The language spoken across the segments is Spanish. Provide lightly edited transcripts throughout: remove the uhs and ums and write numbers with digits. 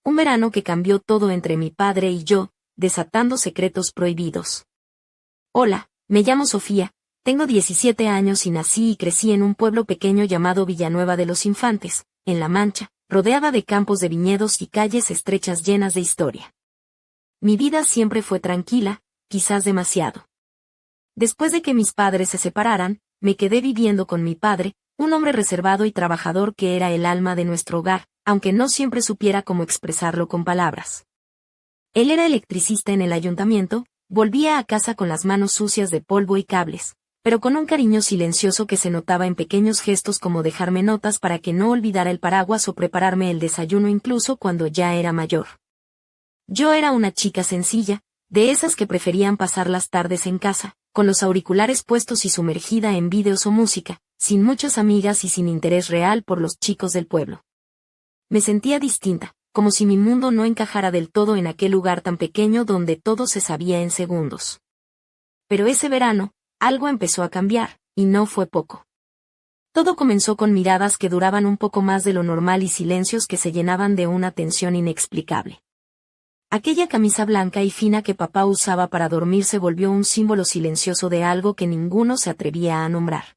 Un verano que cambió todo entre mi padre y yo, desatando secretos prohibidos. Hola, me llamo Sofía, tengo 17 años y nací y crecí en un pueblo pequeño llamado Villanueva de los Infantes, en La Mancha, rodeada de campos de viñedos y calles estrechas llenas de historia. Mi vida siempre fue tranquila, quizás demasiado. Después de que mis padres se separaran, me quedé viviendo con mi padre, un hombre reservado y trabajador que era el alma de nuestro hogar, aunque no siempre supiera cómo expresarlo con palabras. Él era electricista en el ayuntamiento, volvía a casa con las manos sucias de polvo y cables, pero con un cariño silencioso que se notaba en pequeños gestos como dejarme notas para que no olvidara el paraguas o prepararme el desayuno incluso cuando ya era mayor. Yo era una chica sencilla, de esas que preferían pasar las tardes en casa, con los auriculares puestos y sumergida en vídeos o música, sin muchas amigas y sin interés real por los chicos del pueblo. Me sentía distinta, como si mi mundo no encajara del todo en aquel lugar tan pequeño donde todo se sabía en segundos. Pero ese verano, algo empezó a cambiar, y no fue poco. Todo comenzó con miradas que duraban un poco más de lo normal y silencios que se llenaban de una tensión inexplicable. Aquella camisa blanca y fina que papá usaba para dormir se volvió un símbolo silencioso de algo que ninguno se atrevía a nombrar.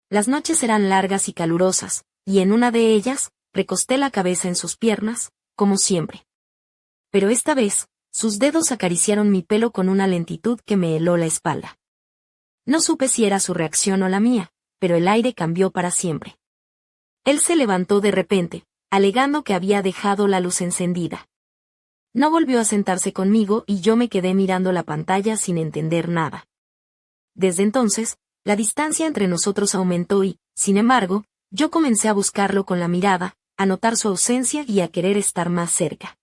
Las noches eran largas y calurosas, y en una de ellas, recosté la cabeza en sus piernas, como siempre. Pero esta vez, sus dedos acariciaron mi pelo con una lentitud que me heló la espalda. No supe si era su reacción o la mía, pero el aire cambió para siempre. Él se levantó de repente, alegando que había dejado la luz encendida. No volvió a sentarse conmigo y yo me quedé mirando la pantalla sin entender nada. Desde entonces, la distancia entre nosotros aumentó y, sin embargo, yo comencé a buscarlo con la mirada, a notar su ausencia y a querer estar más cerca.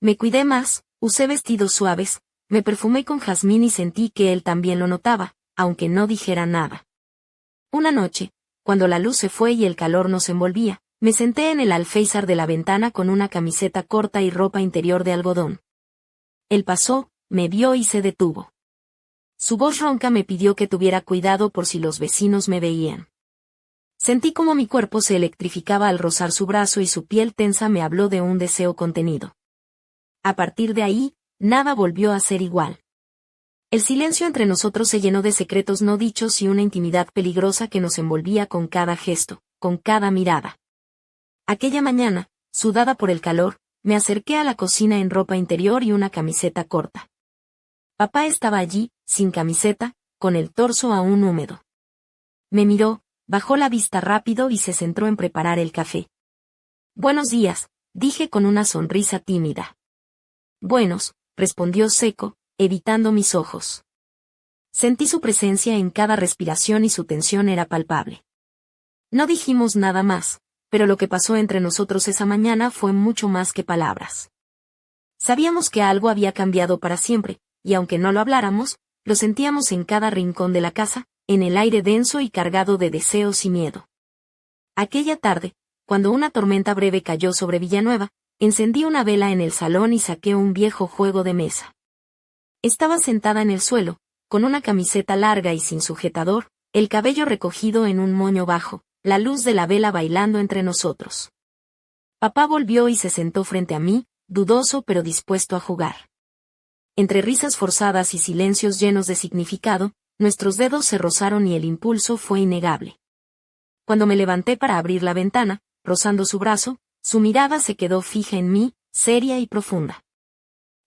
Me cuidé más, usé vestidos suaves, me perfumé con jazmín y sentí que él también lo notaba, aunque no dijera nada. Una noche, cuando la luz se fue y el calor nos envolvía, me senté en el alféizar de la ventana con una camiseta corta y ropa interior de algodón. Él pasó, me vio y se detuvo. Su voz ronca me pidió que tuviera cuidado por si los vecinos me veían. Sentí como mi cuerpo se electrificaba al rozar su brazo y su piel tensa me habló de un deseo contenido. A partir de ahí, nada volvió a ser igual. El silencio entre nosotros se llenó de secretos no dichos y una intimidad peligrosa que nos envolvía con cada gesto, con cada mirada. Aquella mañana, sudada por el calor, me acerqué a la cocina en ropa interior y una camiseta corta. Papá estaba allí, sin camiseta, con el torso aún húmedo. Me miró, bajó la vista rápido y se centró en preparar el café. «Buenos días», dije con una sonrisa tímida. «Buenos», respondió seco, evitando mis ojos. Sentí su presencia en cada respiración y su tensión era palpable. No dijimos nada más, pero lo que pasó entre nosotros esa mañana fue mucho más que palabras. Sabíamos que algo había cambiado para siempre, y aunque no lo habláramos, lo sentíamos en cada rincón de la casa, en el aire denso y cargado de deseos y miedo. Aquella tarde, cuando una tormenta breve cayó sobre Villanueva, encendí una vela en el salón y saqué un viejo juego de mesa. Estaba sentada en el suelo, con una camiseta larga y sin sujetador, el cabello recogido en un moño bajo, la luz de la vela bailando entre nosotros. Papá volvió y se sentó frente a mí, dudoso pero dispuesto a jugar. Entre risas forzadas y silencios llenos de significado, nuestros dedos se rozaron y el impulso fue innegable. Cuando me levanté para abrir la ventana, rozando su brazo, su mirada se quedó fija en mí, seria y profunda.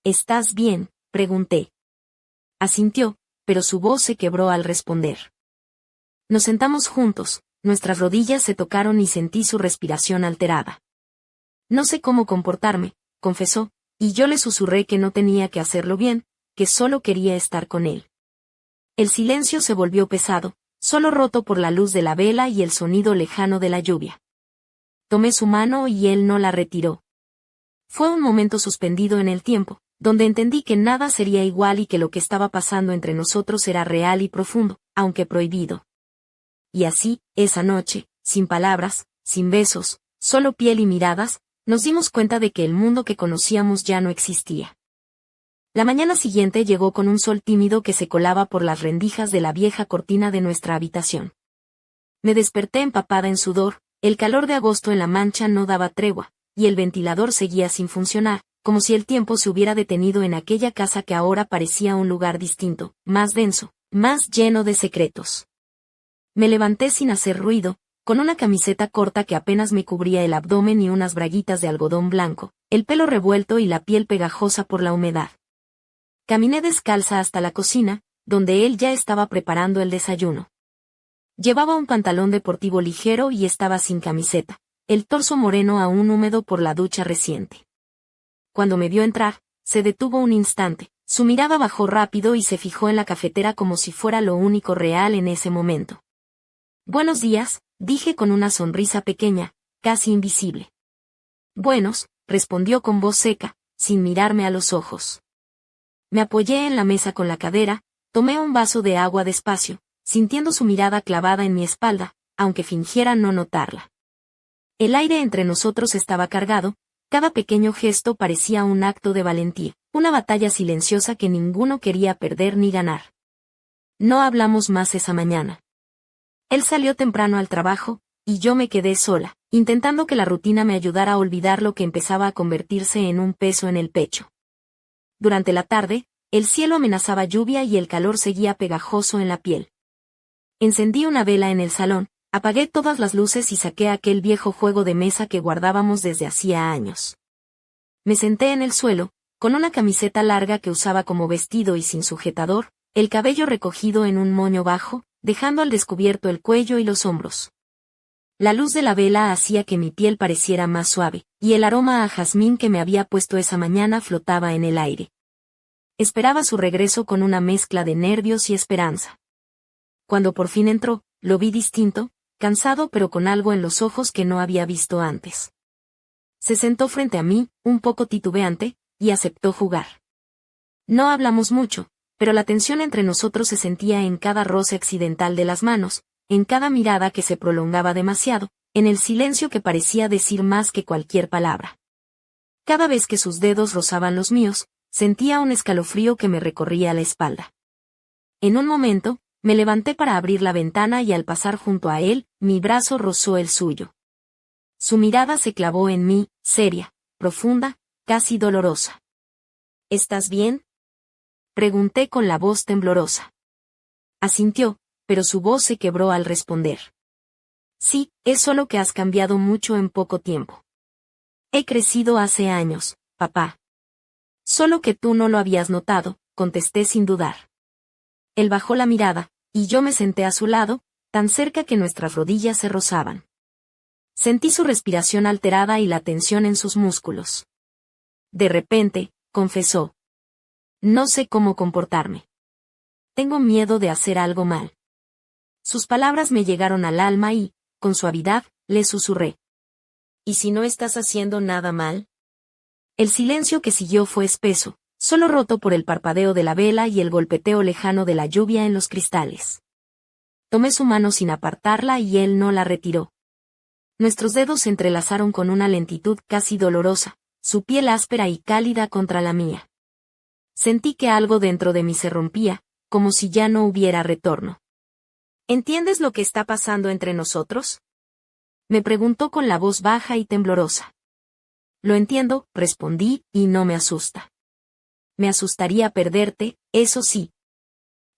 «¿Estás bien?», pregunté. Asintió, pero su voz se quebró al responder. Nos sentamos juntos, nuestras rodillas se tocaron y sentí su respiración alterada. «No sé cómo comportarme», confesó, y yo le susurré que no tenía que hacerlo bien, que solo quería estar con él. El silencio se volvió pesado, solo roto por la luz de la vela y el sonido lejano de la lluvia. Tomé su mano y él no la retiró. Fue un momento suspendido en el tiempo, donde entendí que nada sería igual y que lo que estaba pasando entre nosotros era real y profundo, aunque prohibido. Y así, esa noche, sin palabras, sin besos, solo piel y miradas, nos dimos cuenta de que el mundo que conocíamos ya no existía. La mañana siguiente llegó con un sol tímido que se colaba por las rendijas de la vieja cortina de nuestra habitación. Me desperté empapada en sudor, el calor de agosto en La Mancha no daba tregua, y el ventilador seguía sin funcionar, como si el tiempo se hubiera detenido en aquella casa que ahora parecía un lugar distinto, más denso, más lleno de secretos. Me levanté sin hacer ruido, con una camiseta corta que apenas me cubría el abdomen y unas braguitas de algodón blanco, el pelo revuelto y la piel pegajosa por la humedad. Caminé descalza hasta la cocina, donde él ya estaba preparando el desayuno. Llevaba un pantalón deportivo ligero y estaba sin camiseta, el torso moreno aún húmedo por la ducha reciente. Cuando me vio entrar, se detuvo un instante, su mirada bajó rápido y se fijó en la cafetera como si fuera lo único real en ese momento. «Buenos días», dije con una sonrisa pequeña, casi invisible. «Buenos», respondió con voz seca, sin mirarme a los ojos. Me apoyé en la mesa con la cadera, tomé un vaso de agua despacio, sintiendo su mirada clavada en mi espalda, aunque fingiera no notarla. El aire entre nosotros estaba cargado, cada pequeño gesto parecía un acto de valentía, una batalla silenciosa que ninguno quería perder ni ganar. No hablamos más esa mañana. Él salió temprano al trabajo, y yo me quedé sola, intentando que la rutina me ayudara a olvidar lo que empezaba a convertirse en un peso en el pecho. Durante la tarde, el cielo amenazaba lluvia y el calor seguía pegajoso en la piel. Encendí una vela en el salón, apagué todas las luces y saqué aquel viejo juego de mesa que guardábamos desde hacía años. Me senté en el suelo, con una camiseta larga que usaba como vestido y sin sujetador, el cabello recogido en un moño bajo, dejando al descubierto el cuello y los hombros. La luz de la vela hacía que mi piel pareciera más suave, y el aroma a jazmín que me había puesto esa mañana flotaba en el aire. Esperaba su regreso con una mezcla de nervios y esperanza. Cuando por fin entró, lo vi distinto, cansado pero con algo en los ojos que no había visto antes. Se sentó frente a mí, un poco titubeante, y aceptó jugar. No hablamos mucho, pero la tensión entre nosotros se sentía en cada roce accidental de las manos, en cada mirada que se prolongaba demasiado, en el silencio que parecía decir más que cualquier palabra. Cada vez que sus dedos rozaban los míos, sentía un escalofrío que me recorría la espalda. En un momento, me levanté para abrir la ventana y al pasar junto a él, mi brazo rozó el suyo. Su mirada se clavó en mí, seria, profunda, casi dolorosa. «¿Estás bien?», pregunté con la voz temblorosa. Asintió, pero su voz se quebró al responder. «Sí, es solo que has cambiado mucho en poco tiempo. He crecido hace años, papá». «Solo que tú no lo habías notado», contesté sin dudar. Él bajó la mirada, y yo me senté a su lado, tan cerca que nuestras rodillas se rozaban. Sentí su respiración alterada y la tensión en sus músculos. De repente, confesó. «No sé cómo comportarme. Tengo miedo de hacer algo mal». Sus palabras me llegaron al alma y, con suavidad, le susurré. «¿Y si no estás haciendo nada mal?». El silencio que siguió fue espeso, solo roto por el parpadeo de la vela y el golpeteo lejano de la lluvia en los cristales. Tomé su mano sin apartarla y él no la retiró. Nuestros dedos se entrelazaron con una lentitud casi dolorosa, su piel áspera y cálida contra la mía. Sentí que algo dentro de mí se rompía, como si ya no hubiera retorno. «¿Entiendes lo que está pasando entre nosotros?», me preguntó con la voz baja y temblorosa. «Lo entiendo», respondí, y no me asusta. «Me asustaría perderte, eso sí».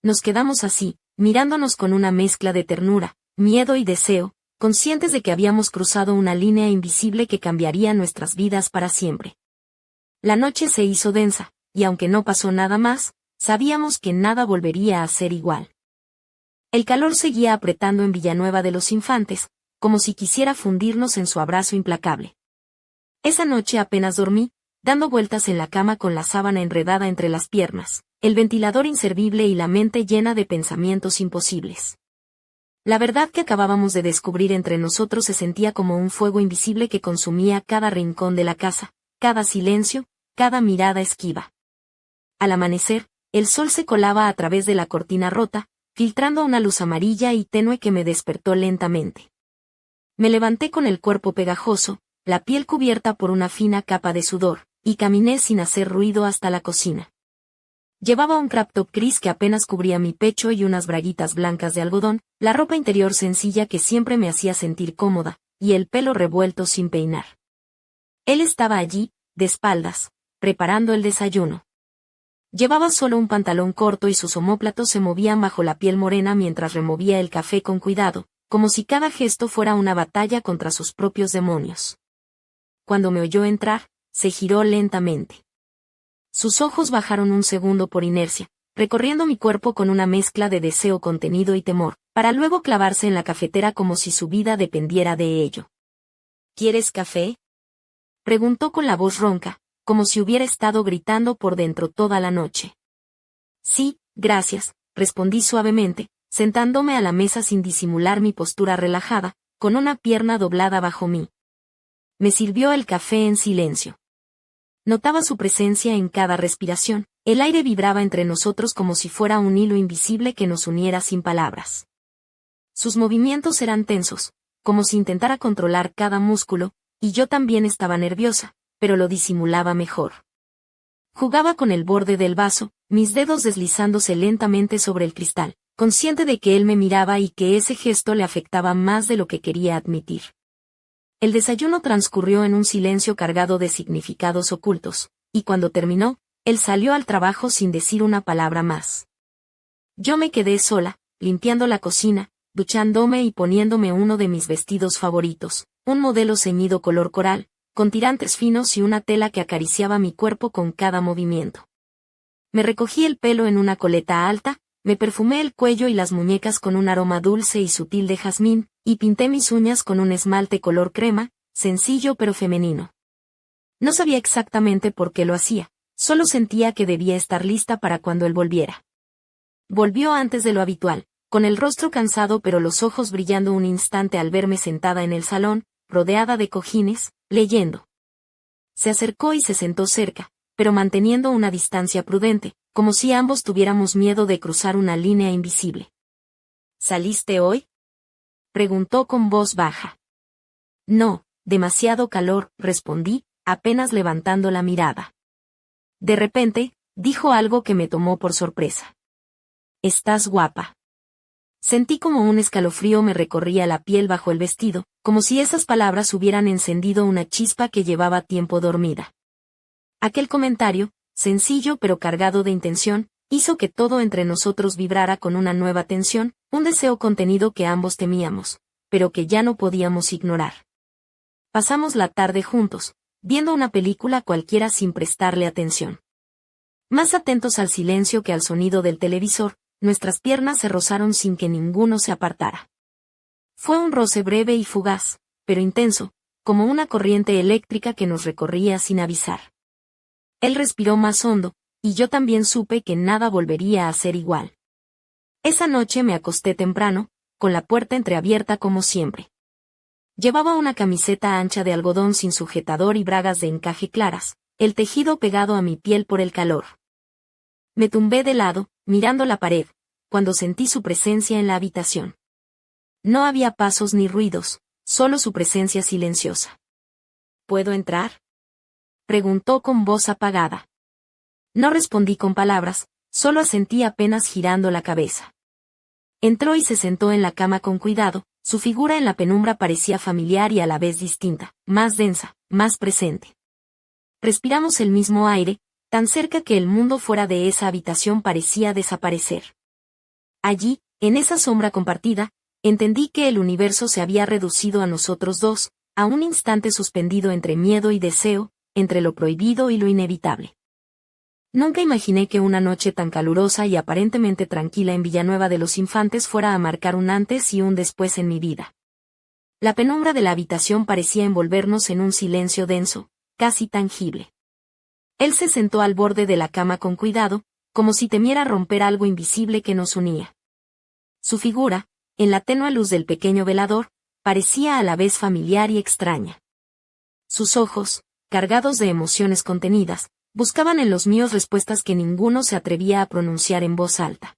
Nos quedamos así, mirándonos con una mezcla de ternura, miedo y deseo, conscientes de que habíamos cruzado una línea invisible que cambiaría nuestras vidas para siempre. La noche se hizo densa, y aunque no pasó nada más, sabíamos que nada volvería a ser igual. El calor seguía apretando en Villanueva de los Infantes, como si quisiera fundirnos en su abrazo implacable. Esa noche apenas dormí, dando vueltas en la cama con la sábana enredada entre las piernas, el ventilador inservible y la mente llena de pensamientos imposibles. La verdad que acabábamos de descubrir entre nosotros se sentía como un fuego invisible que consumía cada rincón de la casa, cada silencio, cada mirada esquiva. Al amanecer, el sol se colaba a través de la cortina rota, filtrando una luz amarilla y tenue que me despertó lentamente. Me levanté con el cuerpo pegajoso, la piel cubierta por una fina capa de sudor, y caminé sin hacer ruido hasta la cocina. Llevaba un crop top gris que apenas cubría mi pecho y unas braguitas blancas de algodón, la ropa interior sencilla que siempre me hacía sentir cómoda, y el pelo revuelto sin peinar. Él estaba allí, de espaldas, preparando el desayuno. Llevaba solo un pantalón corto y sus omóplatos se movían bajo la piel morena mientras removía el café con cuidado, como si cada gesto fuera una batalla contra sus propios demonios. Cuando me oyó entrar, se giró lentamente. Sus ojos bajaron un segundo por inercia, recorriendo mi cuerpo con una mezcla de deseo contenido y temor, para luego clavarse en la cafetera como si su vida dependiera de ello. ¿Quieres café?, preguntó con la voz ronca, como si hubiera estado gritando por dentro toda la noche. Sí, gracias, respondí suavemente, sentándome a la mesa sin disimular mi postura relajada, con una pierna doblada bajo mí. Me sirvió el café en silencio. Notaba su presencia en cada respiración, el aire vibraba entre nosotros como si fuera un hilo invisible que nos uniera sin palabras. Sus movimientos eran tensos, como si intentara controlar cada músculo, y yo también estaba nerviosa, pero lo disimulaba mejor. Jugaba con el borde del vaso, mis dedos deslizándose lentamente sobre el cristal, consciente de que él me miraba y que ese gesto le afectaba más de lo que quería admitir. El desayuno transcurrió en un silencio cargado de significados ocultos, y cuando terminó, él salió al trabajo sin decir una palabra más. Yo me quedé sola, limpiando la cocina, duchándome y poniéndome uno de mis vestidos favoritos, un modelo ceñido color coral, con tirantes finos y una tela que acariciaba mi cuerpo con cada movimiento. Me recogí el pelo en una coleta alta, me perfumé el cuello y las muñecas con un aroma dulce y sutil de jazmín, y pinté mis uñas con un esmalte color crema, sencillo pero femenino. No sabía exactamente por qué lo hacía, solo sentía que debía estar lista para cuando él volviera. Volvió antes de lo habitual, con el rostro cansado pero los ojos brillando un instante al verme sentada en el salón, rodeada de cojines, leyendo. Se acercó y se sentó cerca, pero manteniendo una distancia prudente, como si ambos tuviéramos miedo de cruzar una línea invisible. ¿Saliste hoy?, preguntó con voz baja. No, demasiado calor, respondí, apenas levantando la mirada. De repente, dijo algo que me tomó por sorpresa. Estás guapa. Sentí como un escalofrío me recorría la piel bajo el vestido, como si esas palabras hubieran encendido una chispa que llevaba tiempo dormida. Aquel comentario, sencillo pero cargado de intención, hizo que todo entre nosotros vibrara con una nueva tensión, un deseo contenido que ambos temíamos, pero que ya no podíamos ignorar. Pasamos la tarde juntos, viendo una película cualquiera sin prestarle atención. Más atentos al silencio que al sonido del televisor, nuestras piernas se rozaron sin que ninguno se apartara. Fue un roce breve y fugaz, pero intenso, como una corriente eléctrica que nos recorría sin avisar. Él respiró más hondo, y yo también supe que nada volvería a ser igual. Esa noche me acosté temprano, con la puerta entreabierta como siempre. Llevaba una camiseta ancha de algodón sin sujetador y bragas de encaje claras, el tejido pegado a mi piel por el calor. Me tumbé de lado, mirando la pared, cuando sentí su presencia en la habitación. No había pasos ni ruidos, solo su presencia silenciosa. ¿Puedo entrar?, preguntó con voz apagada. No respondí con palabras, solo asentí apenas girando la cabeza. Entró y se sentó en la cama con cuidado, su figura en la penumbra parecía familiar y a la vez distinta, más densa, más presente. Respiramos el mismo aire, tan cerca que el mundo fuera de esa habitación parecía desaparecer. Allí, en esa sombra compartida, entendí que el universo se había reducido a nosotros dos, a un instante suspendido entre miedo y deseo, entre lo prohibido y lo inevitable. Nunca imaginé que una noche tan calurosa y aparentemente tranquila en Villanueva de los Infantes fuera a marcar un antes y un después en mi vida. La penumbra de la habitación parecía envolvernos en un silencio denso, casi tangible. Él se sentó al borde de la cama con cuidado, como si temiera romper algo invisible que nos unía. Su figura, en la tenue luz del pequeño velador, parecía a la vez familiar y extraña. Sus ojos, cargados de emociones contenidas, buscaban en los míos respuestas que ninguno se atrevía a pronunciar en voz alta.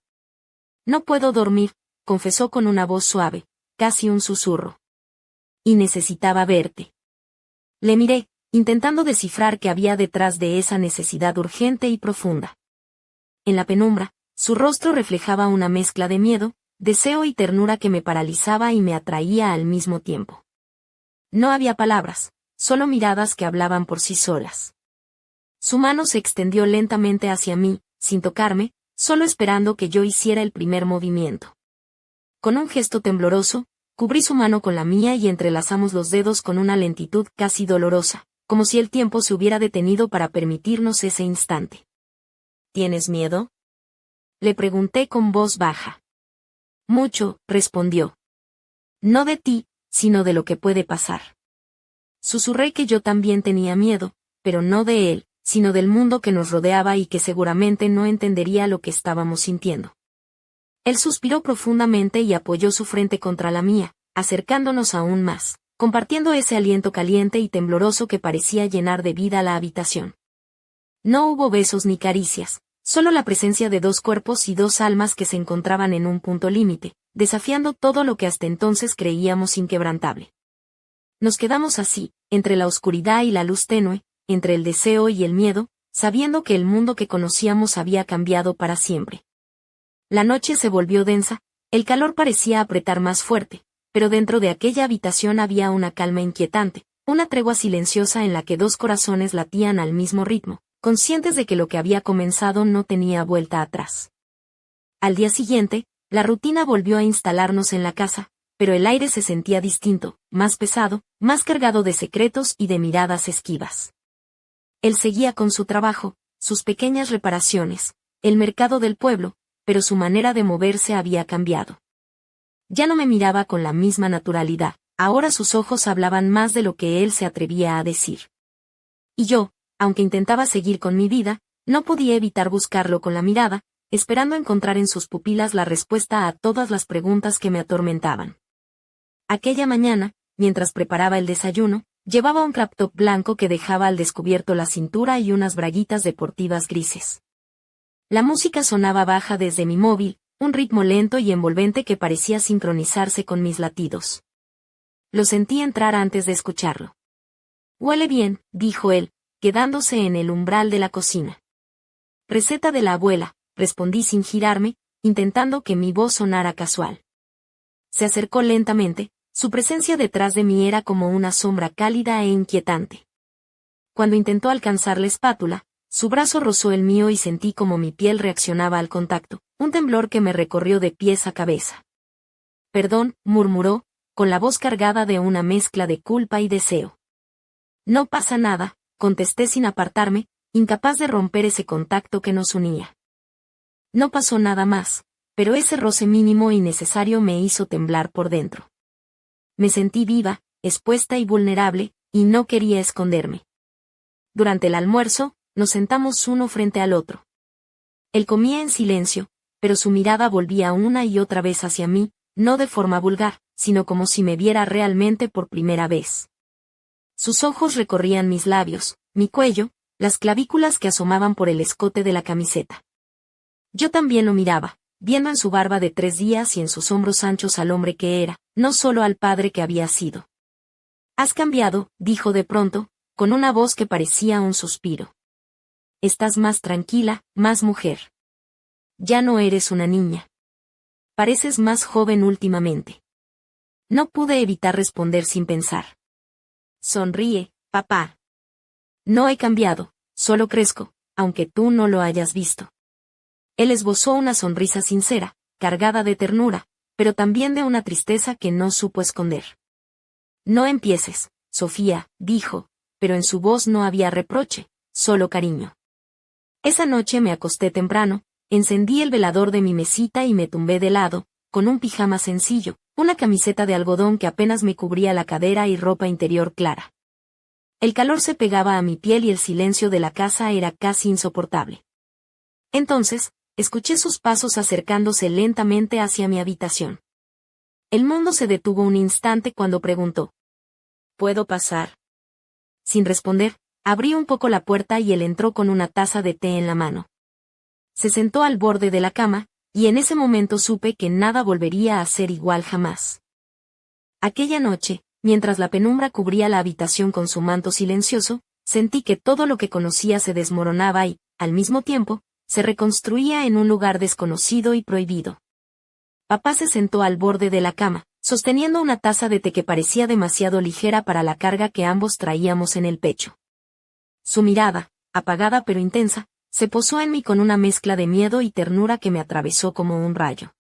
No puedo dormir, confesó con una voz suave, casi un susurro. Y necesitaba verte. Le miré, intentando descifrar qué había detrás de esa necesidad urgente y profunda. En la penumbra, su rostro reflejaba una mezcla de miedo, deseo y ternura que me paralizaba y me atraía al mismo tiempo. No había palabras, solo miradas que hablaban por sí solas. Su mano se extendió lentamente hacia mí, sin tocarme, solo esperando que yo hiciera el primer movimiento. Con un gesto tembloroso, cubrí su mano con la mía y entrelazamos los dedos con una lentitud casi dolorosa, como si el tiempo se hubiera detenido para permitirnos ese instante. ¿Tienes miedo?, le pregunté con voz baja. Mucho, respondió. No de ti, sino de lo que puede pasar. Susurré que yo también tenía miedo, pero no de él, sino del mundo que nos rodeaba y que seguramente no entendería lo que estábamos sintiendo. Él suspiró profundamente y apoyó su frente contra la mía, acercándonos aún más, compartiendo ese aliento caliente y tembloroso que parecía llenar de vida la habitación. No hubo besos ni caricias, solo la presencia de dos cuerpos y dos almas que se encontraban en un punto límite, desafiando todo lo que hasta entonces creíamos inquebrantable. Nos quedamos así, entre la oscuridad y la luz tenue, entre el deseo y el miedo, sabiendo que el mundo que conocíamos había cambiado para siempre. La noche se volvió densa, el calor parecía apretar más fuerte, pero dentro de aquella habitación había una calma inquietante, una tregua silenciosa en la que dos corazones latían al mismo ritmo, conscientes de que lo que había comenzado no tenía vuelta atrás. Al día siguiente, la rutina volvió a instalarnos en la casa, pero el aire se sentía distinto, más pesado, más cargado de secretos y de miradas esquivas. Él seguía con su trabajo, sus pequeñas reparaciones, el mercado del pueblo, pero su manera de moverse había cambiado. Ya no me miraba con la misma naturalidad, ahora sus ojos hablaban más de lo que él se atrevía a decir. Y yo, aunque intentaba seguir con mi vida, no podía evitar buscarlo con la mirada, esperando encontrar en sus pupilas la respuesta a todas las preguntas que me atormentaban. Aquella mañana, mientras preparaba el desayuno, llevaba un crop top blanco que dejaba al descubierto la cintura y unas braguitas deportivas grises. La música sonaba baja desde mi móvil, un ritmo lento y envolvente que parecía sincronizarse con mis latidos. Lo sentí entrar antes de escucharlo. Huele bien, dijo él, quedándose en el umbral de la cocina. Receta de la abuela, respondí sin girarme, intentando que mi voz sonara casual. Se acercó lentamente, su presencia detrás de mí era como una sombra cálida e inquietante. Cuando intentó alcanzar la espátula, su brazo rozó el mío y sentí como mi piel reaccionaba al contacto, un temblor que me recorrió de pies a cabeza. Perdón, murmuró, con la voz cargada de una mezcla de culpa y deseo. No pasa nada, contesté sin apartarme, incapaz de romper ese contacto que nos unía. No pasó nada más, pero ese roce mínimo y necesario me hizo temblar por dentro. Me sentí viva, expuesta y vulnerable, y no quería esconderme. Durante el almuerzo, nos sentamos uno frente al otro. Él comía en silencio, pero su mirada volvía una y otra vez hacia mí, no de forma vulgar, sino como si me viera realmente por primera vez. Sus ojos recorrían mis labios, mi cuello, las clavículas que asomaban por el escote de la camiseta. Yo también lo miraba, viendo en su barba de 3 días y en sus hombros anchos al hombre que era, no solo al padre que había sido. Has cambiado, dijo de pronto, con una voz que parecía un suspiro. Estás más tranquila, más mujer. Ya no eres una niña. Pareces más joven últimamente. No pude evitar responder sin pensar. Sonríe, papá. No he cambiado, solo crezco, aunque tú no lo hayas visto. Él esbozó una sonrisa sincera, cargada de ternura, pero también de una tristeza que no supo esconder. No empieces, Sofía, dijo, pero en su voz no había reproche, solo cariño. Esa noche me acosté temprano, encendí el velador de mi mesita y me tumbé de lado, con un pijama sencillo, una camiseta de algodón que apenas me cubría la cadera y ropa interior clara. El calor se pegaba a mi piel y el silencio de la casa era casi insoportable. Entonces, escuché sus pasos acercándose lentamente hacia mi habitación. El mundo se detuvo un instante cuando preguntó: ¿Puedo pasar? Sin responder, abrí un poco la puerta y él entró con una taza de té en la mano. Se sentó al borde de la cama, y en ese momento supe que nada volvería a ser igual jamás. Aquella noche, mientras la penumbra cubría la habitación con su manto silencioso, sentí que todo lo que conocía se desmoronaba y, al mismo tiempo, se reconstruía en un lugar desconocido y prohibido. Papá se sentó al borde de la cama, sosteniendo una taza de té que parecía demasiado ligera para la carga que ambos traíamos en el pecho. Su mirada, apagada pero intensa, se posó en mí con una mezcla de miedo y ternura que me atravesó como un rayo.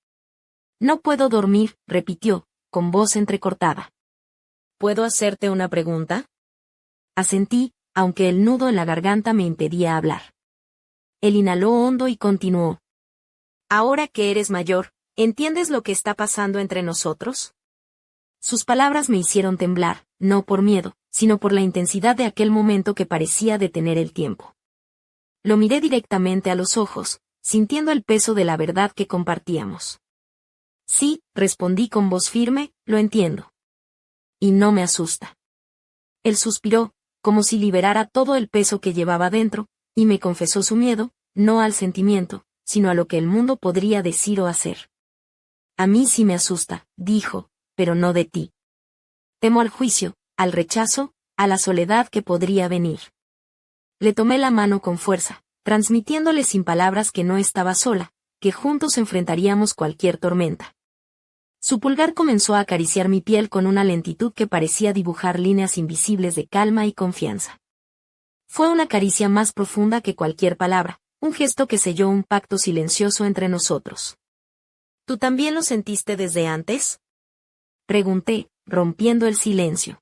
No puedo dormir, repitió, con voz entrecortada. ¿Puedo hacerte una pregunta? Asentí, aunque el nudo en la garganta me impedía hablar. Él inhaló hondo y continuó. Ahora que eres mayor, ¿entiendes lo que está pasando entre nosotros? Sus palabras me hicieron temblar, no por miedo, sino por la intensidad de aquel momento que parecía detener el tiempo. Lo miré directamente a los ojos, sintiendo el peso de la verdad que compartíamos. Sí, respondí con voz firme, lo entiendo. Y no me asusta. Él suspiró, como si liberara todo el peso que llevaba dentro, y me confesó su miedo, no al sentimiento, sino a lo que el mundo podría decir o hacer. A mí sí me asusta, dijo, pero no de ti. Temo al juicio, al rechazo, a la soledad que podría venir. Le tomé la mano con fuerza, transmitiéndole sin palabras que no estaba sola, que juntos enfrentaríamos cualquier tormenta. Su pulgar comenzó a acariciar mi piel con una lentitud que parecía dibujar líneas invisibles de calma y confianza. Fue una caricia más profunda que cualquier palabra, un gesto que selló un pacto silencioso entre nosotros. ¿Tú también lo sentiste desde antes? Pregunté, rompiendo el silencio.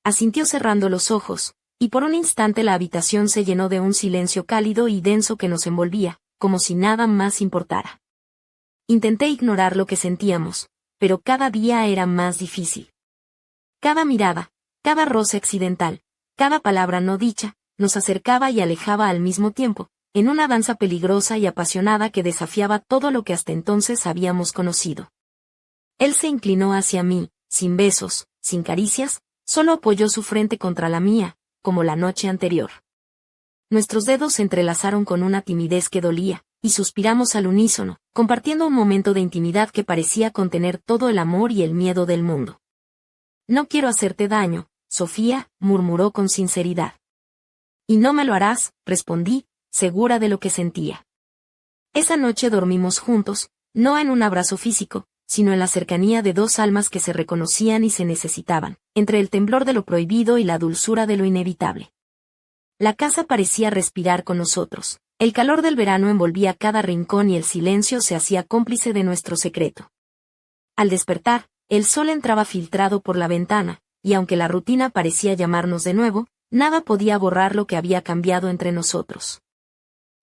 Asintió cerrando los ojos, y por un instante la habitación se llenó de un silencio cálido y denso que nos envolvía, como si nada más importara. Intenté ignorar lo que sentíamos, pero cada día era más difícil. Cada mirada, cada roce accidental, cada palabra no dicha, nos acercaba y alejaba al mismo tiempo, en una danza peligrosa y apasionada que desafiaba todo lo que hasta entonces habíamos conocido. Él se inclinó hacia mí, sin besos, sin caricias, solo apoyó su frente contra la mía, como la noche anterior. Nuestros dedos se entrelazaron con una timidez que dolía, y suspiramos al unísono, compartiendo un momento de intimidad que parecía contener todo el amor y el miedo del mundo. No quiero hacerte daño, Sofía, murmuró con sinceridad. Y no me lo harás, respondí, segura de lo que sentía. Esa noche dormimos juntos, no en un abrazo físico, sino en la cercanía de dos almas que se reconocían y se necesitaban, entre el temblor de lo prohibido y la dulzura de lo inevitable. La casa parecía respirar con nosotros. El calor del verano envolvía cada rincón y el silencio se hacía cómplice de nuestro secreto. Al despertar, el sol entraba filtrado por la ventana, y aunque la rutina parecía llamarnos de nuevo, nada podía borrar lo que había cambiado entre nosotros.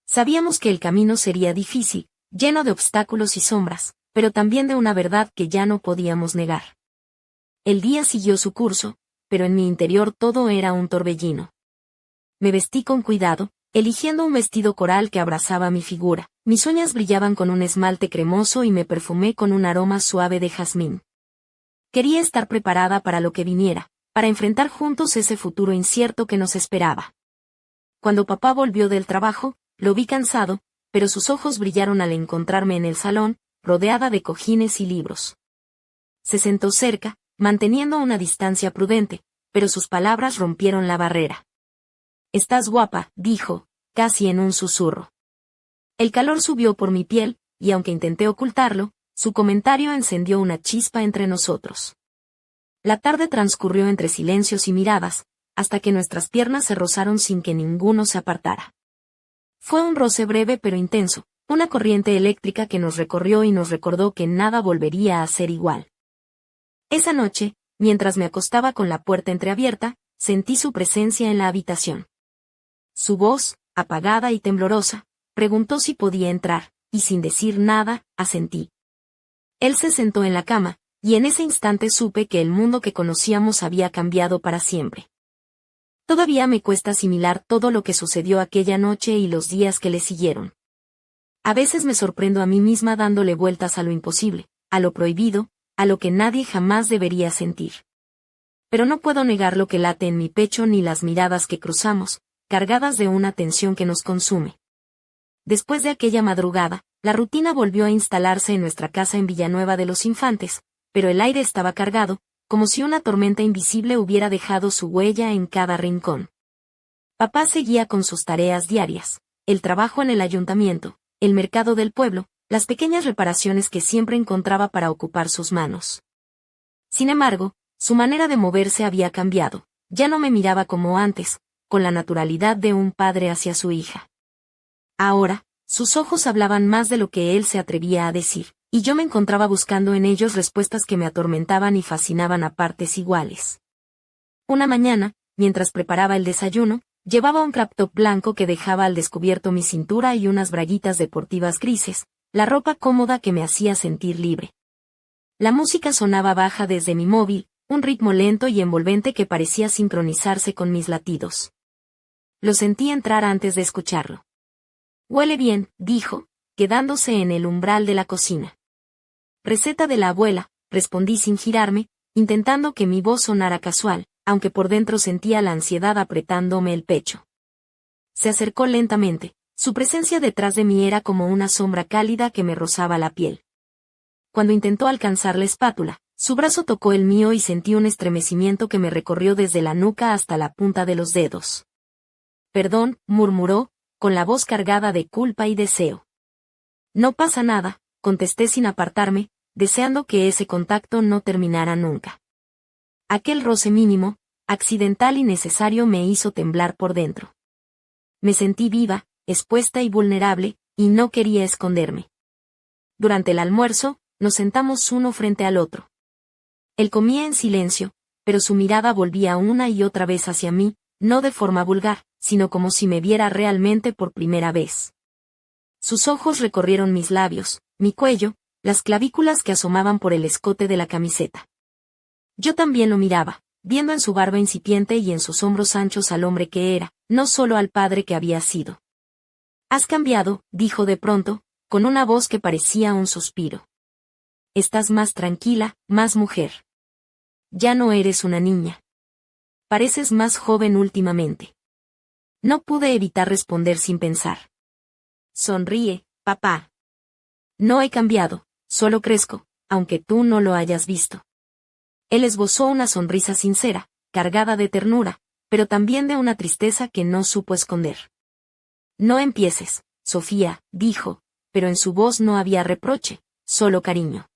Sabíamos que el camino sería difícil, lleno de obstáculos y sombras, pero también de una verdad que ya no podíamos negar. El día siguió su curso, pero en mi interior todo era un torbellino. Me vestí con cuidado, eligiendo un vestido coral que abrazaba mi figura, mis uñas brillaban con un esmalte cremoso y me perfumé con un aroma suave de jazmín. Quería estar preparada para lo que viniera, para enfrentar juntos ese futuro incierto que nos esperaba. Cuando papá volvió del trabajo, lo vi cansado, pero sus ojos brillaron al encontrarme en el salón, rodeada de cojines y libros. Se sentó cerca, manteniendo una distancia prudente, pero sus palabras rompieron la barrera. «Estás guapa», dijo, casi en un susurro. El calor subió por mi piel, y aunque intenté ocultarlo, su comentario encendió una chispa entre nosotros. La tarde transcurrió entre silencios y miradas, hasta que nuestras piernas se rozaron sin que ninguno se apartara. Fue un roce breve pero intenso, una corriente eléctrica que nos recorrió y nos recordó que nada volvería a ser igual. Esa noche, mientras me acostaba con la puerta entreabierta, sentí su presencia en la habitación. Su voz, apagada y temblorosa, preguntó si podía entrar, y sin decir nada, asentí. Él se sentó en la cama, y en ese instante supe que el mundo que conocíamos había cambiado para siempre. Todavía me cuesta asimilar todo lo que sucedió aquella noche y los días que le siguieron. A veces me sorprendo a mí misma dándole vueltas a lo imposible, a lo prohibido, a lo que nadie jamás debería sentir. Pero no puedo negar lo que late en mi pecho ni las miradas que cruzamos, cargadas de una tensión que nos consume. Después de aquella madrugada, la rutina volvió a instalarse en nuestra casa en Villanueva de los Infantes, pero el aire estaba cargado, como si una tormenta invisible hubiera dejado su huella en cada rincón. Papá seguía con sus tareas diarias, el trabajo en el ayuntamiento, el mercado del pueblo, las pequeñas reparaciones que siempre encontraba para ocupar sus manos. Sin embargo, su manera de moverse había cambiado. Ya no me miraba como antes, con la naturalidad de un padre hacia su hija. Ahora, sus ojos hablaban más de lo que él se atrevía a decir, y yo me encontraba buscando en ellos respuestas que me atormentaban y fascinaban a partes iguales. Una mañana, mientras preparaba el desayuno, llevaba un crop top blanco que dejaba al descubierto mi cintura y unas braguitas deportivas grises, la ropa cómoda que me hacía sentir libre. La música sonaba baja desde mi móvil, un ritmo lento y envolvente que parecía sincronizarse con mis latidos. Lo sentí entrar antes de escucharlo. «Huele bien», dijo, quedándose en el umbral de la cocina. «Receta de la abuela», respondí sin girarme, intentando que mi voz sonara casual, aunque por dentro sentía la ansiedad apretándome el pecho. Se acercó lentamente, su presencia detrás de mí era como una sombra cálida que me rozaba la piel. Cuando intentó alcanzar la espátula, su brazo tocó el mío y sentí un estremecimiento que me recorrió desde la nuca hasta la punta de los dedos. «Perdón», murmuró, con la voz cargada de culpa y deseo. «No pasa nada», contesté sin apartarme, deseando que ese contacto no terminara nunca. Aquel roce mínimo, accidental y necesario me hizo temblar por dentro. Me sentí viva, expuesta y vulnerable, y no quería esconderme. Durante el almuerzo, nos sentamos uno frente al otro. Él comía en silencio, pero su mirada volvía una y otra vez hacia mí, no de forma vulgar, sino como si me viera realmente por primera vez. Sus ojos recorrieron mis labios, mi cuello, las clavículas que asomaban por el escote de la camiseta. Yo también lo miraba, viendo en su barba incipiente y en sus hombros anchos al hombre que era, no solo al padre que había sido. «Has cambiado», dijo de pronto, con una voz que parecía un suspiro. «Estás más tranquila, más mujer. Ya no eres una niña. Pareces más joven últimamente». No pude evitar responder sin pensar. «Sonríe, papá. No he cambiado, solo crezco, aunque tú no lo hayas visto». Él esbozó una sonrisa sincera, cargada de ternura, pero también de una tristeza que no supo esconder. «No empieces, Sofía», dijo, pero en su voz no había reproche, solo cariño.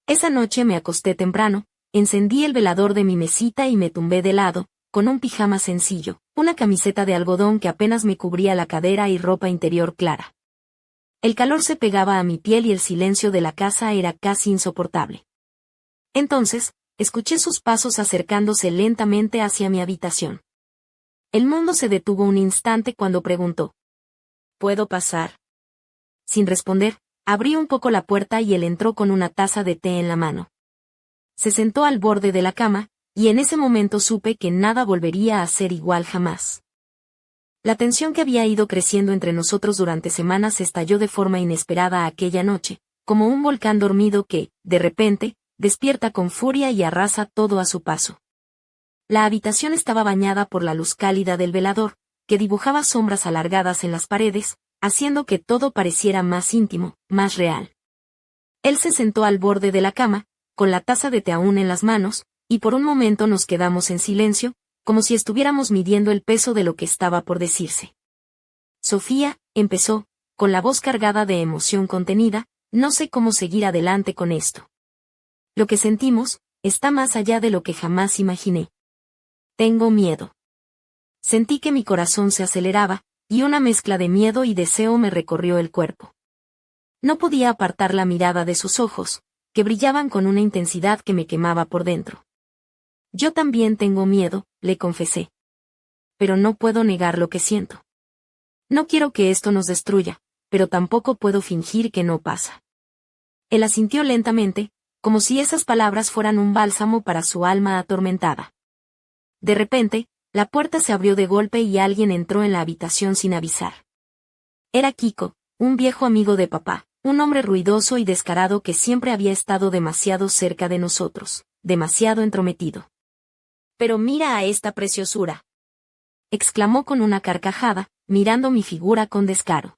Esa noche me acosté temprano, encendí el velador de mi mesita y me tumbé de lado, con un pijama sencillo, una camiseta de algodón que apenas me cubría la cadera y ropa interior clara. El calor se pegaba a mi piel y el silencio de la casa era casi insoportable. Entonces, escuché sus pasos acercándose lentamente hacia mi habitación. El mundo se detuvo un instante cuando preguntó: «¿Puedo pasar?». Sin responder, abrí un poco la puerta y él entró con una taza de té en la mano. Se sentó al borde de la cama, y en ese momento supe que nada volvería a ser igual jamás. La tensión que había ido creciendo entre nosotros durante semanas estalló de forma inesperada aquella noche, como un volcán dormido que, de repente, despierta con furia y arrasa todo a su paso. La habitación estaba bañada por la luz cálida del velador, que dibujaba sombras alargadas en las paredes, haciendo que todo pareciera más íntimo, más real. Él se sentó al borde de la cama, con la taza de té aún en las manos, y por un momento nos quedamos en silencio, como si estuviéramos midiendo el peso de lo que estaba por decirse. «Sofía», empezó, con la voz cargada de emoción contenida, «no sé cómo seguir adelante con esto. Lo que sentimos está más allá de lo que jamás imaginé. Tengo miedo». Sentí que mi corazón se aceleraba, y una mezcla de miedo y deseo me recorrió el cuerpo. No podía apartar la mirada de sus ojos, que brillaban con una intensidad que me quemaba por dentro. «Yo también tengo miedo», le confesé. «Pero no puedo negar lo que siento. No quiero que esto nos destruya, pero tampoco puedo fingir que no pasa». Él asintió lentamente, como si esas palabras fueran un bálsamo para su alma atormentada. De repente, la puerta se abrió de golpe y alguien entró en la habitación sin avisar. Era Kiko, un viejo amigo de papá, un hombre ruidoso y descarado que siempre había estado demasiado cerca de nosotros, demasiado entrometido. «Pero mira a esta preciosura», exclamó con una carcajada, mirando mi figura con descaro.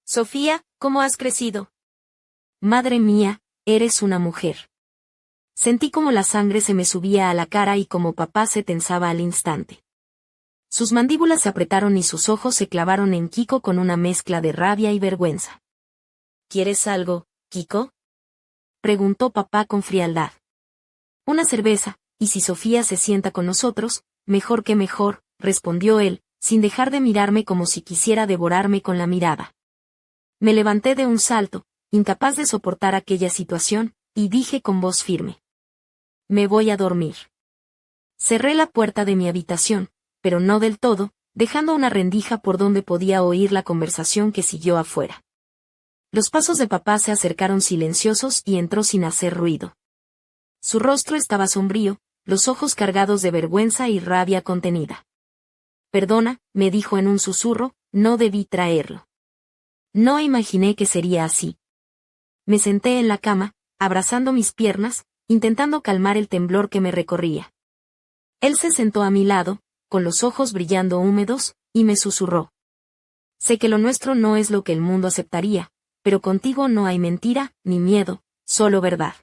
«Sofía, ¿cómo has crecido? Madre mía, eres una mujer». Sentí como la sangre se me subía a la cara y como papá se tensaba al instante. Sus mandíbulas se apretaron y sus ojos se clavaron en Kiko con una mezcla de rabia y vergüenza. «¿Quieres algo, Kiko?», preguntó papá con frialdad. Una cerveza, y si Sofía se sienta con nosotros, mejor que mejor, respondió él, sin dejar de mirarme como si quisiera devorarme con la mirada. Me levanté de un salto, incapaz de soportar aquella situación, y dije con voz firme: me voy a dormir. Cerré la puerta de mi habitación, pero no del todo, dejando una rendija por donde podía oír la conversación que siguió afuera. Los pasos de papá se acercaron silenciosos y entró sin hacer ruido. Su rostro estaba sombrío, los ojos cargados de vergüenza y rabia contenida. Perdona, me dijo en un susurro, no debí traerlo. No imaginé que sería así. Me senté en la cama, abrazando mis piernas, intentando calmar el temblor que me recorría. Él se sentó a mi lado, con los ojos brillando húmedos, y me susurró: sé que lo nuestro no es lo que el mundo aceptaría, pero contigo no hay mentira, ni miedo, solo verdad.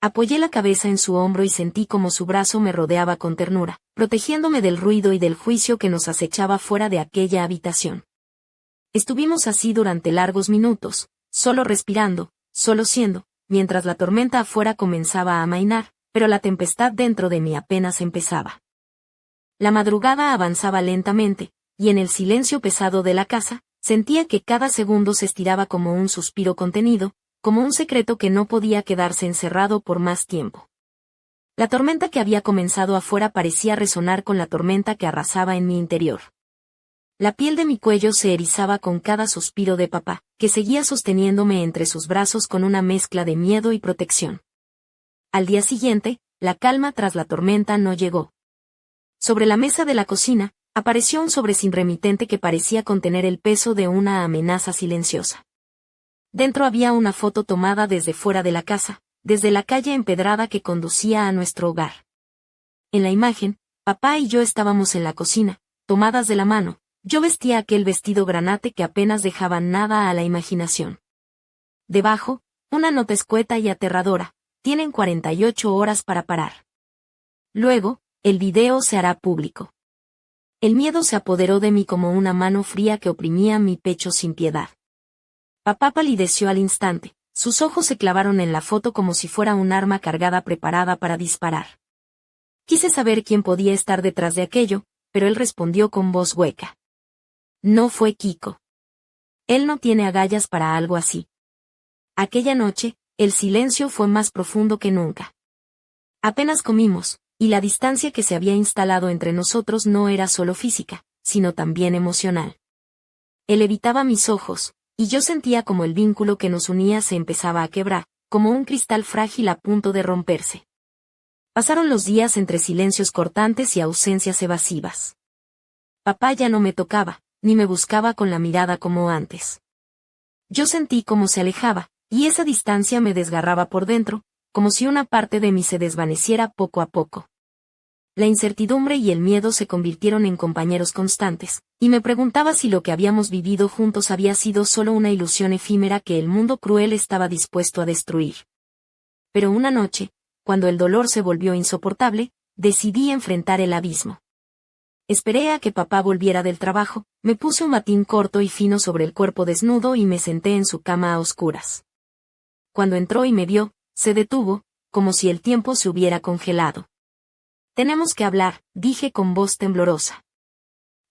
Apoyé la cabeza en su hombro y sentí como su brazo me rodeaba con ternura, protegiéndome del ruido y del juicio que nos acechaba fuera de aquella habitación. Estuvimos así durante largos minutos, solo respirando, solo siendo, mientras la tormenta afuera comenzaba a amainar, pero la tempestad dentro de mí apenas empezaba. La madrugada avanzaba lentamente, y en el silencio pesado de la casa, sentía que cada segundo se estiraba como un suspiro contenido, como un secreto que no podía quedarse encerrado por más tiempo. La tormenta que había comenzado afuera parecía resonar con la tormenta que arrasaba en mi interior. La piel de mi cuello se erizaba con cada suspiro de papá, que seguía sosteniéndome entre sus brazos con una mezcla de miedo y protección. Al día siguiente, la calma tras la tormenta no llegó. Sobre la mesa de la cocina, apareció un sobre sin remitente que parecía contener el peso de una amenaza silenciosa. Dentro había una foto tomada desde fuera de la casa, desde la calle empedrada que conducía a nuestro hogar. En la imagen, papá y yo estábamos en la cocina, tomadas de la mano. Yo vestía aquel vestido granate que apenas dejaba nada a la imaginación. Debajo, una nota escueta y aterradora: tienen 48 horas para parar. Luego, el video se hará público. El miedo se apoderó de mí como una mano fría que oprimía mi pecho sin piedad. Papá palideció al instante, sus ojos se clavaron en la foto como si fuera un arma cargada preparada para disparar. Quise saber quién podía estar detrás de aquello, pero él respondió con voz hueca: no fue Kiko. Él no tiene agallas para algo así. Aquella noche, el silencio fue más profundo que nunca. Apenas comimos, y la distancia que se había instalado entre nosotros no era solo física, sino también emocional. Él evitaba mis ojos, y yo sentía como el vínculo que nos unía se empezaba a quebrar, como un cristal frágil a punto de romperse. Pasaron los días entre silencios cortantes y ausencias evasivas. Papá ya no me tocaba, ni me buscaba con la mirada como antes. Yo sentí cómo se alejaba, y esa distancia me desgarraba por dentro, como si una parte de mí se desvaneciera poco a poco. La incertidumbre y el miedo se convirtieron en compañeros constantes, y me preguntaba si lo que habíamos vivido juntos había sido solo una ilusión efímera que el mundo cruel estaba dispuesto a destruir. Pero una noche, cuando el dolor se volvió insoportable, decidí enfrentar el abismo. Esperé a que papá volviera del trabajo, me puse un batín corto y fino sobre el cuerpo desnudo y me senté en su cama a oscuras. Cuando entró y me vio, se detuvo, como si el tiempo se hubiera congelado. Tenemos que hablar, dije con voz temblorosa.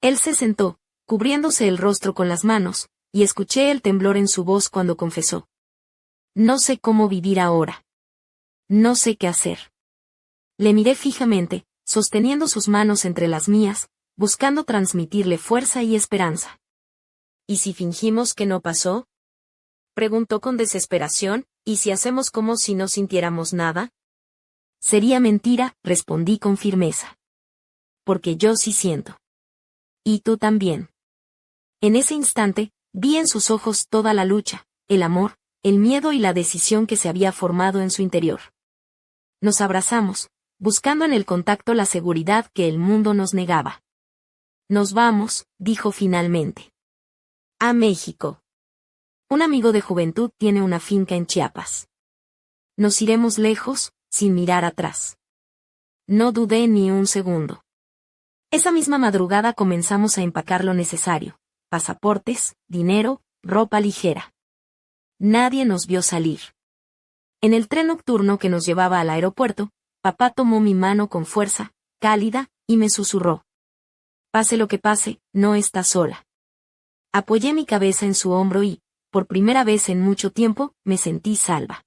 Él se sentó, cubriéndose el rostro con las manos, y escuché el temblor en su voz cuando confesó: no sé cómo vivir ahora. No sé qué hacer. Le miré fijamente, sosteniendo sus manos entre las mías, buscando transmitirle fuerza y esperanza. ¿Y si fingimos que no pasó?, preguntó con desesperación. ¿Y si hacemos como si no sintiéramos nada? Sería mentira, respondí con firmeza. Porque yo sí siento. Y tú también. En ese instante, vi en sus ojos toda la lucha, el amor, el miedo y la decisión que se había formado en su interior. Nos abrazamos, buscando en el contacto la seguridad que el mundo nos negaba. Nos vamos, dijo finalmente. A México. Un amigo de juventud tiene una finca en Chiapas. Nos iremos lejos, sin mirar atrás. No dudé ni un segundo. Esa misma madrugada comenzamos a empacar lo necesario: pasaportes, dinero, ropa ligera. Nadie nos vio salir. En el tren nocturno que nos llevaba al aeropuerto, Papá tomó mi mano con fuerza, cálida, y me susurró. Pase lo que pase, no estás sola. Apoyé mi cabeza en su hombro y, por primera vez en mucho tiempo, me sentí salva.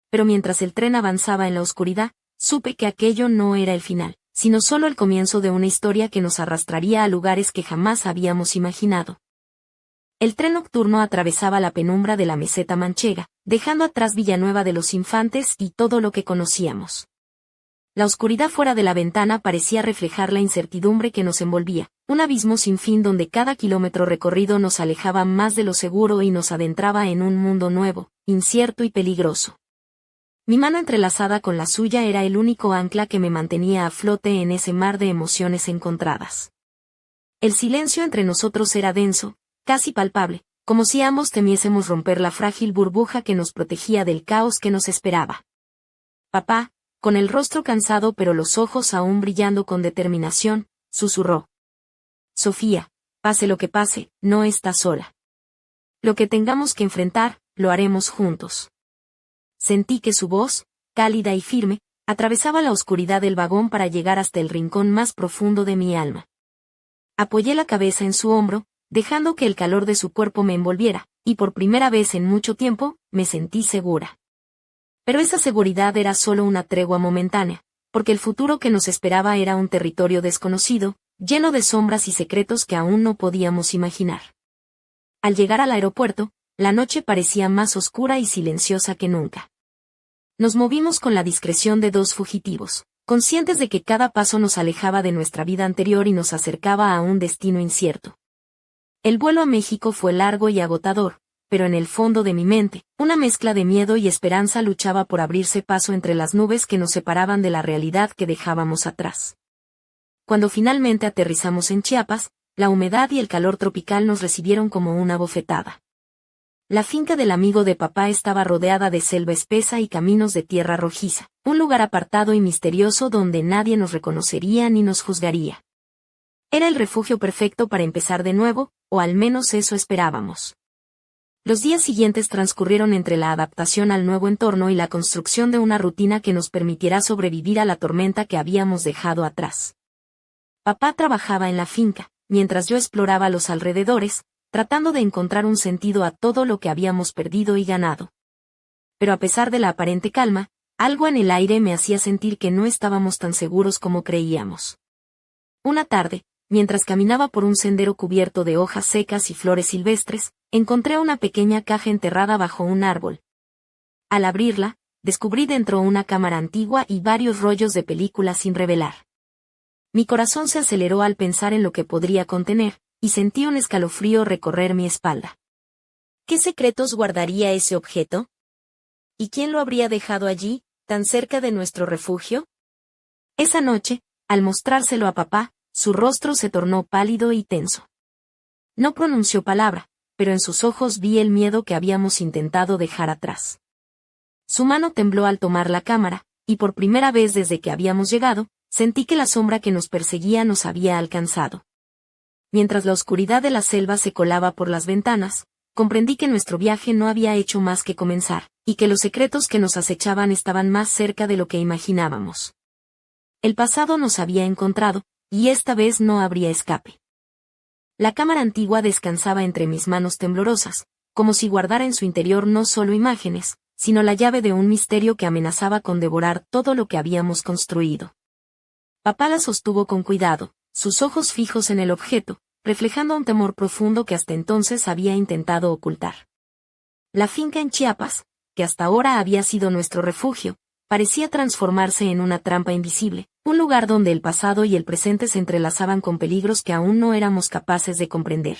Pero mientras el tren avanzaba en la oscuridad, supe que aquello no era el final, sino solo el comienzo de una historia que nos arrastraría a lugares que jamás habíamos imaginado. El tren nocturno atravesaba la penumbra de la meseta manchega, dejando atrás Villanueva de los Infantes y todo lo que conocíamos. La oscuridad fuera de la ventana parecía reflejar la incertidumbre que nos envolvía, un abismo sin fin donde cada kilómetro recorrido nos alejaba más de lo seguro y nos adentraba en un mundo nuevo, incierto y peligroso. Mi mano entrelazada con la suya era el único ancla que me mantenía a flote en ese mar de emociones encontradas. El silencio entre nosotros era denso, casi palpable, como si ambos temiésemos romper la frágil burbuja que nos protegía del caos que nos esperaba. Papá, con el rostro cansado pero los ojos aún brillando con determinación, susurró. Sofía, pase lo que pase, no estás sola. Lo que tengamos que enfrentar, lo haremos juntos. Sentí que su voz, cálida y firme, atravesaba la oscuridad del vagón para llegar hasta el rincón más profundo de mi alma. Apoyé la cabeza en su hombro, dejando que el calor de su cuerpo me envolviera, y por primera vez en mucho tiempo, me sentí segura. Pero esa seguridad era solo una tregua momentánea, porque el futuro que nos esperaba era un territorio desconocido, lleno de sombras y secretos que aún no podíamos imaginar. Al llegar al aeropuerto, la noche parecía más oscura y silenciosa que nunca. Nos movimos con la discreción de dos fugitivos, conscientes de que cada paso nos alejaba de nuestra vida anterior y nos acercaba a un destino incierto. El vuelo a México fue largo y agotador, pero en el fondo de mi mente, una mezcla de miedo y esperanza luchaba por abrirse paso entre las nubes que nos separaban de la realidad que dejábamos atrás. Cuando finalmente aterrizamos en Chiapas, la humedad y el calor tropical nos recibieron como una bofetada. La finca del amigo de papá estaba rodeada de selva espesa y caminos de tierra rojiza, un lugar apartado y misterioso donde nadie nos reconocería ni nos juzgaría. Era el refugio perfecto para empezar de nuevo, o al menos eso esperábamos. Los días siguientes transcurrieron entre la adaptación al nuevo entorno y la construcción de una rutina que nos permitiera sobrevivir a la tormenta que habíamos dejado atrás. Papá trabajaba en la finca, mientras yo exploraba los alrededores, tratando de encontrar un sentido a todo lo que habíamos perdido y ganado. Pero a pesar de la aparente calma, algo en el aire me hacía sentir que no estábamos tan seguros como creíamos. Una tarde, mientras caminaba por un sendero cubierto de hojas secas y flores silvestres, encontré una pequeña caja enterrada bajo un árbol. Al abrirla, descubrí dentro una cámara antigua y varios rollos de películas sin revelar. Mi corazón se aceleró al pensar en lo que podría contener, y sentí un escalofrío recorrer mi espalda. ¿Qué secretos guardaría ese objeto? ¿Y quién lo habría dejado allí, tan cerca de nuestro refugio? Esa noche, al mostrárselo a papá, su rostro se tornó pálido y tenso. No pronunció palabra, pero en sus ojos vi el miedo que habíamos intentado dejar atrás. Su mano tembló al tomar la cámara, y por primera vez desde que habíamos llegado, sentí que la sombra que nos perseguía nos había alcanzado. Mientras la oscuridad de la selva se colaba por las ventanas, comprendí que nuestro viaje no había hecho más que comenzar, y que los secretos que nos acechaban estaban más cerca de lo que imaginábamos. El pasado nos había encontrado, y esta vez no habría escape. La cámara antigua descansaba entre mis manos temblorosas, como si guardara en su interior no solo imágenes, sino la llave de un misterio que amenazaba con devorar todo lo que habíamos construido. Papá la sostuvo con cuidado, sus ojos fijos en el objeto, reflejando un temor profundo que hasta entonces había intentado ocultar. La finca en Chiapas, que hasta ahora había sido nuestro refugio, parecía transformarse en una trampa invisible, un lugar donde el pasado y el presente se entrelazaban con peligros que aún no éramos capaces de comprender.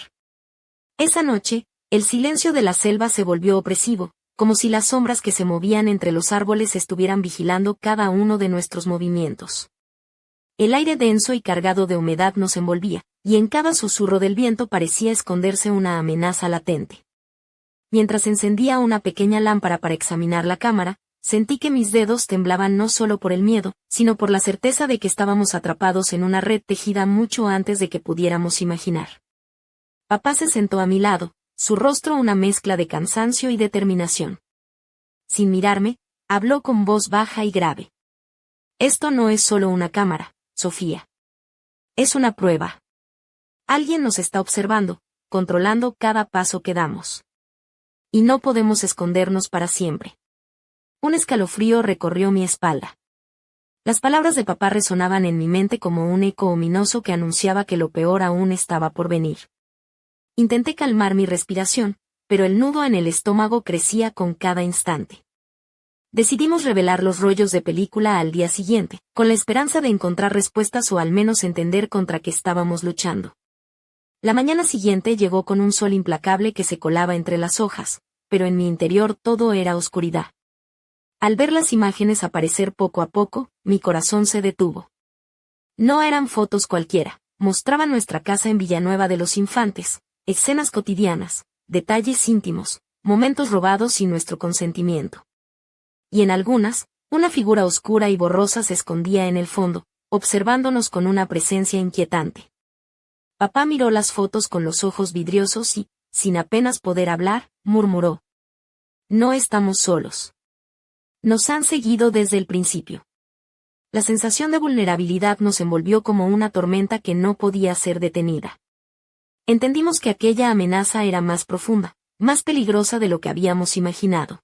Esa noche, el silencio de la selva se volvió opresivo, como si las sombras que se movían entre los árboles estuvieran vigilando cada uno de nuestros movimientos. El aire denso y cargado de humedad nos envolvía, y en cada susurro del viento parecía esconderse una amenaza latente. Mientras encendía una pequeña lámpara para examinar la cámara, sentí que mis dedos temblaban no solo por el miedo, sino por la certeza de que estábamos atrapados en una red tejida mucho antes de que pudiéramos imaginar. Papá se sentó a mi lado, su rostro una mezcla de cansancio y determinación. Sin mirarme, habló con voz baja y grave. Esto no es solo una cámara, Sofía. Es una prueba. Alguien nos está observando, controlando cada paso que damos. Y no podemos escondernos para siempre. Un escalofrío recorrió mi espalda. Las palabras de papá resonaban en mi mente como un eco ominoso que anunciaba que lo peor aún estaba por venir. Intenté calmar mi respiración, pero el nudo en el estómago crecía con cada instante. Decidimos revelar los rollos de película al día siguiente, con la esperanza de encontrar respuestas o al menos entender contra qué estábamos luchando. La mañana siguiente llegó con un sol implacable que se colaba entre las hojas, pero en mi interior todo era oscuridad. Al ver las imágenes aparecer poco a poco, mi corazón se detuvo. No eran fotos cualquiera, mostraban nuestra casa en Villanueva de los Infantes, escenas cotidianas, detalles íntimos, momentos robados sin nuestro consentimiento. Y en algunas, una figura oscura y borrosa se escondía en el fondo, observándonos con una presencia inquietante. Papá miró las fotos con los ojos vidriosos y, sin apenas poder hablar, murmuró: No estamos solos. Nos han seguido desde el principio. La sensación de vulnerabilidad nos envolvió como una tormenta que no podía ser detenida. Entendimos que aquella amenaza era más profunda, más peligrosa de lo que habíamos imaginado.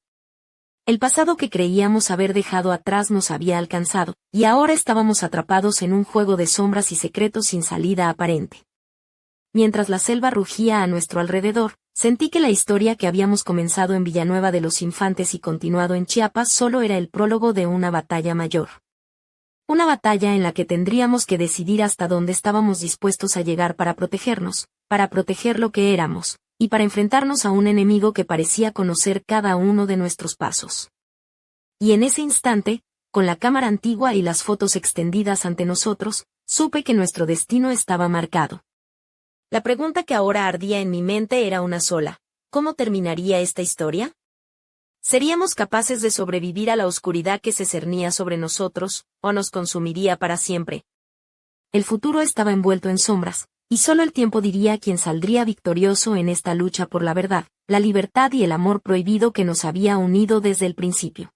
El pasado que creíamos haber dejado atrás nos había alcanzado, y ahora estábamos atrapados en un juego de sombras y secretos sin salida aparente. Mientras la selva rugía a nuestro alrededor, sentí que la historia que habíamos comenzado en Villanueva de los Infantes y continuado en Chiapas solo era el prólogo de una batalla mayor. Una batalla en la que tendríamos que decidir hasta dónde estábamos dispuestos a llegar para protegernos, para proteger lo que éramos, y para enfrentarnos a un enemigo que parecía conocer cada uno de nuestros pasos. Y en ese instante, con la cámara antigua y las fotos extendidas ante nosotros, supe que nuestro destino estaba marcado. La pregunta que ahora ardía en mi mente era una sola: ¿cómo terminaría esta historia? ¿Seríamos capaces de sobrevivir a la oscuridad que se cernía sobre nosotros, o nos consumiría para siempre? El futuro estaba envuelto en sombras, y solo el tiempo diría quién saldría victorioso en esta lucha por la verdad, la libertad y el amor prohibido que nos había unido desde el principio.